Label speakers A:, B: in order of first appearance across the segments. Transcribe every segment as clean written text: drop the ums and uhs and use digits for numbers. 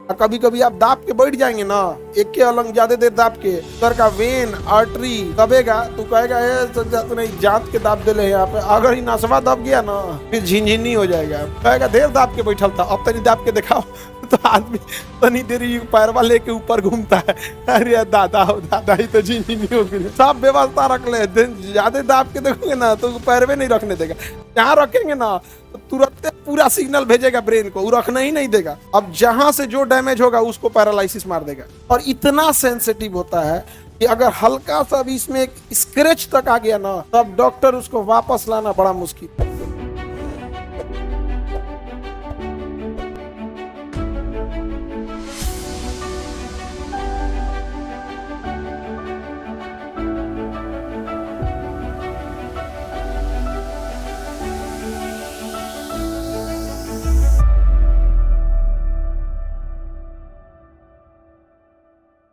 A: कभी कभी आप दाब के बैठ जाएंगे ना, एक के अलग ज्यादा देर दाब के सर का वेन आर्टरी दबेगा, तू कहेगा तू नहीं जांच के दाब दे ले यहाँ पे। अगर ही नसवा दब गया ना फिर झिनझिनी हो जाएगा, कहेगा देर दाब के बैठल था, अब तनी दाब के दिखाओ तो आदमी तनी देरी पैरवा लेके ऊपर घूमता है, अरे दादा हो दादा ही तो झिनझिनी हो गई। सब व्यवस्था रख ले, ज्यादा दाब के देखोगे ना तो पैरवे नहीं रखने देगा, यहाँ रखेंगे ना तो तुरंत पूरा सिग्नल भेजेगा ब्रेन को, वो रखना ही नहीं देगा। अब जहां से जो डैमेज होगा उसको पैरालिसिस मार देगा। और इतना सेंसिटिव होता है कि अगर हल्का सा भी इसमें एक स्क्रैच तक आ गया ना, तब डॉक्टर उसको वापस लाना बड़ा मुश्किल।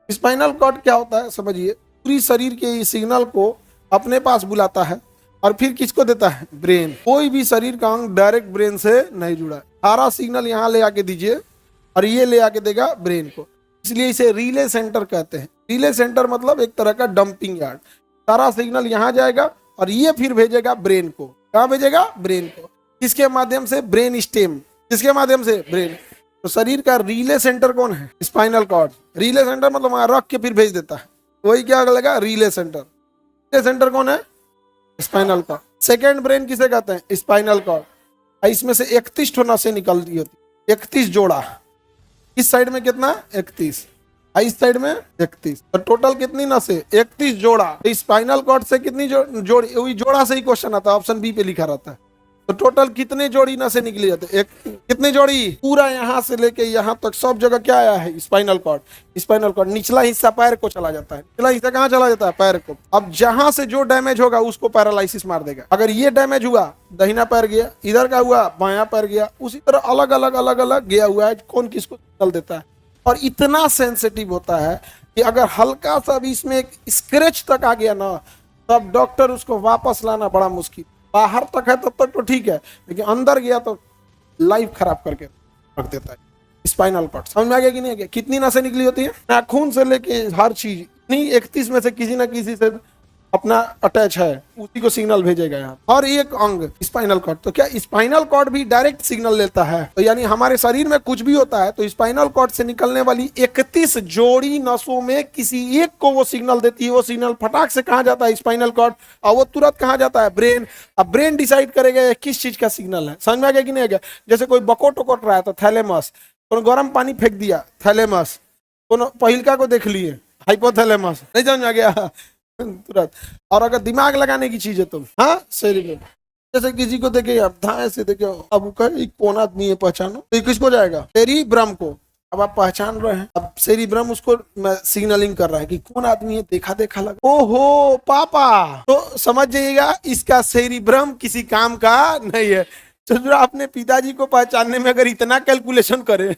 A: स्पाइनल कॉर्ड क्या होता है समझिए, पूरी शरीर के सिग्नल को अपने पास बुलाता है और फिर किसको देता है, ब्रेन। कोई भी शरीर का अंग डायरेक्ट ब्रेन से नहीं जुड़ा है, सारा सिग्नल यहाँ ले आके दीजिए और ये ले आके देगा ब्रेन को, इसलिए इसे रिले सेंटर कहते हैं। रिले सेंटर मतलब एक तरह का डंपिंग यार्ड, सारा सिग्नल यहाँ जाएगा और ये फिर भेजेगा ब्रेन को। कहाँ भेजेगा, ब्रेन को। किसके माध्यम से, ब्रेन स्टेम, किसके माध्यम से, ब्रेन। तो शरीर का रिले सेंटर कौन है, स्पाइनल कॉर्ड। रिले सेंटर मतलब वहां रख के फिर भेज देता है, वही क्या लगा, रिले सेंटर। रिले सेंटर कौन है, स्पाइनल कॉर्ड। सेकेंड ब्रेन किसे कहते हैं, स्पाइनल कॉर्ड। इसमें से 31 नसें निकलती होती, 31 जोड़ा। इस साइड में कितना, 31, इस साइड में 31, तो टोटल कितनी नसें, 31 जोड़ा। तो स्पाइनल कॉर्ड से कितनी जोड़ी, वही जोड़ा से ही क्वेश्चन आता है, ऑप्शन बी पे लिखा रहता है। तो टोटल कितने जोड़ी नसें निकली जाते, एक कितने जोड़ी, पूरा यहाँ से लेके यहाँ तक सब जगह क्या आया है, स्पाइनल कॉर्ड। स्पाइनल कॉर्ड निचला हिस्सा पैर को चला जाता है, निचला हिस्सा कहाँ चला जाता है, पैर को। अब जहां से जो डैमेज होगा उसको पैरालिसिस मार देगा। अगर ये डैमेज हुआ, दाहिना पैर गया, इधर का हुआ, बायां पैर गया, उसी तरह अलग अलग अलग अलग गया हुआ है, कौन किसको चल देता है। और इतना सेंसिटिव होता है कि अगर हल्का सा भी इसमें एक स्क्रैच तक आ गया ना, तब डॉक्टर उसको वापस लाना बड़ा मुश्किल। बाहर तक है तब तक तो ठीक है, लेकिन अंदर गया तो लाइफ खराब करके रख देता है। स्पाइनल कॉर्ड समझ में आ गया कि नहीं आ गया। कितनी नसें निकली होती है, नाखून से लेके हर चीज, नहीं 31 में से किसी ना किसी से अपना अटैच है, उसी को सिग्नल भेजेगा यहाँ। और एक अंग स्पाइनल कॉर्ड, तो क्या स्पाइनल कॉर्ड भी डायरेक्ट सिग्नल लेता है। तो यानी हमारे शरीर में कुछ भी होता है तो स्पाइनल कॉर्ड से निकलने वाली 31 जोड़ी नसों में किसी एक को वो सिग्नल देती है। वो सिग्नल फटाक से कहाँ जाता है, स्पाइनल कॉर्ड, और वो तुरंत कहाँ जाता है, ब्रेन। अब ब्रेन डिसाइड करेगा किस चीज का सिग्नल है। समझ में आ गया कि नहीं आ गया। जैसे कोई बकोट वकोट रहा है तो थैलेमस, गर्म पानी फेंक दिया, थैलेमस। पहिलका को देख लिए, हाइपोथैलेमस। नहीं समझ में आ गया तुरंत। और अगर दिमाग लगाने की चीज है तो हाँ, सेरिब्रम। जैसे किसी को देखे अब धाए से देखे, अब कौन आदमी है पहचानो, तो किसको जाएगा, सेरिब्रम को। अब आप पहचान रहे हैं, अब सेरिब्रम उसको सिग्नलिंग कर रहा है कि कौन आदमी है, देखा देखा लगा, ओहो पापा। तो समझ जाइएगा इसका सेरिब्रम किसी काम का नहीं है। तो जो अपने पिताजी को पहचानने में अगर इतना कैलकुलेशन करे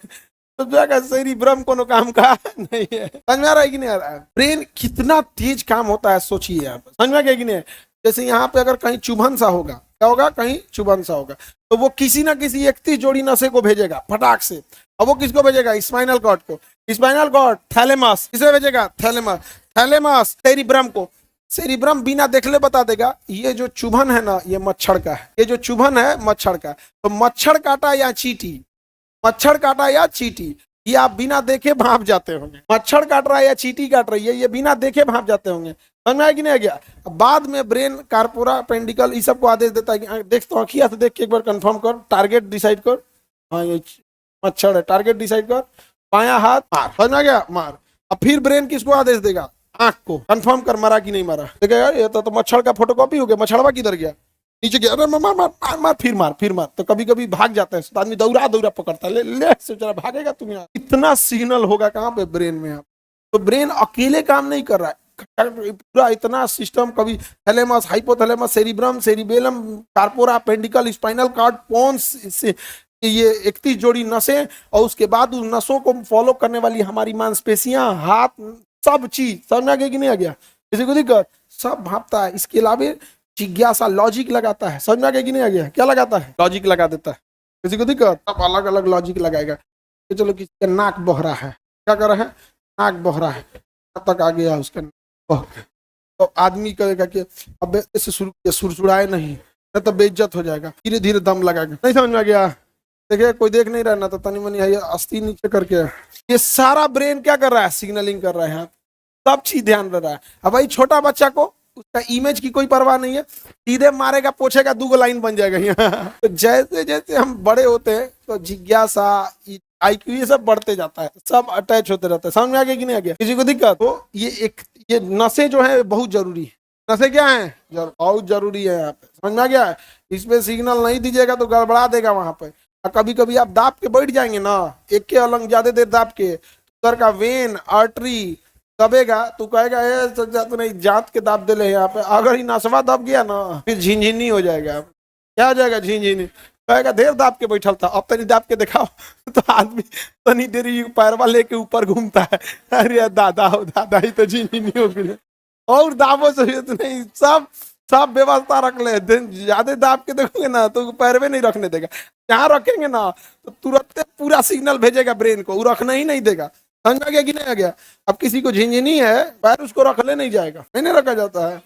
A: तो सेरिब्रम कोनो काम का नहीं है। समझ में आ रहा है कि नहीं आ रहा है। ब्रेन कितना तेज काम होता है सोचिए आप, समझ में आ गया कि नहीं। जैसे यहाँ पे अगर कहीं चुभन सा होगा, क्या होगा, कहीं चुभन सा होगा, तो वो किसी ना किसी 31 जोड़ी नसें को भेजेगा फटाक से। अब वो किसको भेजेगा, स्पाइनल कॉर्ड को। स्पाइनल कॉर्ड थैलेमस, किसे भेजेगा, थैलेमस। थैलेमस सेरिब्रम को। सेरिब्रम बिना देखले बता देगा ये जो चुभन है ना, ये मच्छर का है, ये जो चुभन है मच्छर का। तो मच्छर काटा या चींटी, मच्छर काटा या चींटी, ये आप बिना देखे भाप जाते होंगे। मच्छर काट रहा है या चींटी काट रही है, ये बिना देखे भाप जाते होंगे। समझ में आया कि नहीं आ गया। बाद में ब्रेन कार्पोरा अपेंडिकल इस सबको आदेश देता है कि देख तो आँखिया से देख के एक बार कंफर्म कर, टारगेट डिसाइड कर, हाँ ये मच्छर है, टारगेट डिसाइड कर, बायां हाथ मार। समझ में आ गया, मार। अब फिर ब्रेन किसको आदेश देगा, आंख को, कंफर्म कर मरा कि नहीं मरा। देखा यार ये तो मच्छर का फोटोकॉपी हो गया, मच्छरवा किधर गया, नीचे गया, अरे मार मार मार मार, फिर मार फिर मार। तो कभी कभी भाग जाता है, तो आदमी दौड़ा दौड़ा पकड़ता है, ले से चला भागेगा तुम यहाँ। इतना सिग्नल होगा कहाँ पे, ब्रेन में। आप तो ब्रेन अकेले काम नहीं कर रहा है, पूरा इतना सिस्टम, कभी thalamus, hypothalamus, cerebrum, cerebellum, corpora अपेंडिकल, spinal cord, पोन्स, ये 31 जोड़ी नसें, और उसके बाद उस नसों को फॉलो करने वाली हमारी मांसपेशियां, हाथ, सब चीज। समझ में आ गया कि नहीं आ गया, किसी को दिक्कत, सब भापता है। इसके अलावा जिज्ञासा, लॉजिक लगाता है। समझ में आ गया कि नहीं आ गया, क्या लगाता है, लॉजिक लगा देता है। किसी को दिक्कत, अब अलग अलग लॉजिक लगाएगा। कि चलो किसी का नाक बह रहा है, क्या कर रहा है, नाक बह रहा है, कहाँ तक आ गया उसका बह के। तो आदमी कहेगा कि अब ऐसे सुरसुराए नहीं, नहीं तो बेइज्जत हो जाएगा, धीरे धीरे दम लगाएगा। नहीं समझ में आ गया? देखिए कोई देख नहीं रहा ना, तो तनी मनी है अस्थि नीचे करके, ये सारा ब्रेन क्या कर रहा है, सिग्नलिंग कर रहा है, सब चीज ध्यान रह रहा है। अब भाई छोटा बच्चा को उसका इमेज की कोई परवाह नहीं है, सीधे मारेगा पोछेगा, 2 लाइन बन जाएगा यहाँ। तो जैसे जैसे हम बड़े होते हैं तो जिज्ञासा, IQ ये सब बढ़ते जाता है, सब अटैच होते रहते हैं। समझ में आ गया कि नहीं आ गया? किसी को दिक्कत? तो ये नसें जो है बहुत जरूरी है। नसें क्या है, बहुत जरूरी है यहाँ पे। समझ में आ गया? इस पे सिग्नल नहीं दीजिएगा तो गड़बड़ा देगा वहां पे। कभी कभी आप दाब के बैठ जाएंगे ना, एक के अलग ज्यादा देर दाब के, उधर का वेन आर्टरी दबेगा, तू कहेगा तो नहीं जात के दाब दे ले यहाँ पे। अगर ही नसवा दब गया ना, फिर झिनझिनी हो जाएगा। क्या हो जाएगा, झिनझिनी। कहेगा देर दाब के बैठल था, अब तनी दाब के दिखाओ। तो आदमी तनी देरी पैरवा लेके ऊपर घूमता है, अरे दादा हो दादा, ही तो झिनझिनी हो गई। और दाबो से नहीं, सब सब व्यवस्था रख ले, ज्यादा दाब के देखोगे ना तो पैरवे नहीं रखने देगा। जहाँ रखेंगे ना तो तुरंत पूरा सिग्नल भेजेगा ब्रेन को, वो रखना ही नहीं देगा। समझ आ गया कि नहीं आ गया? अब किसी को झिनझिनी है, पैर उसको रख ले नहीं जाएगा, नहीं रखा जाता है।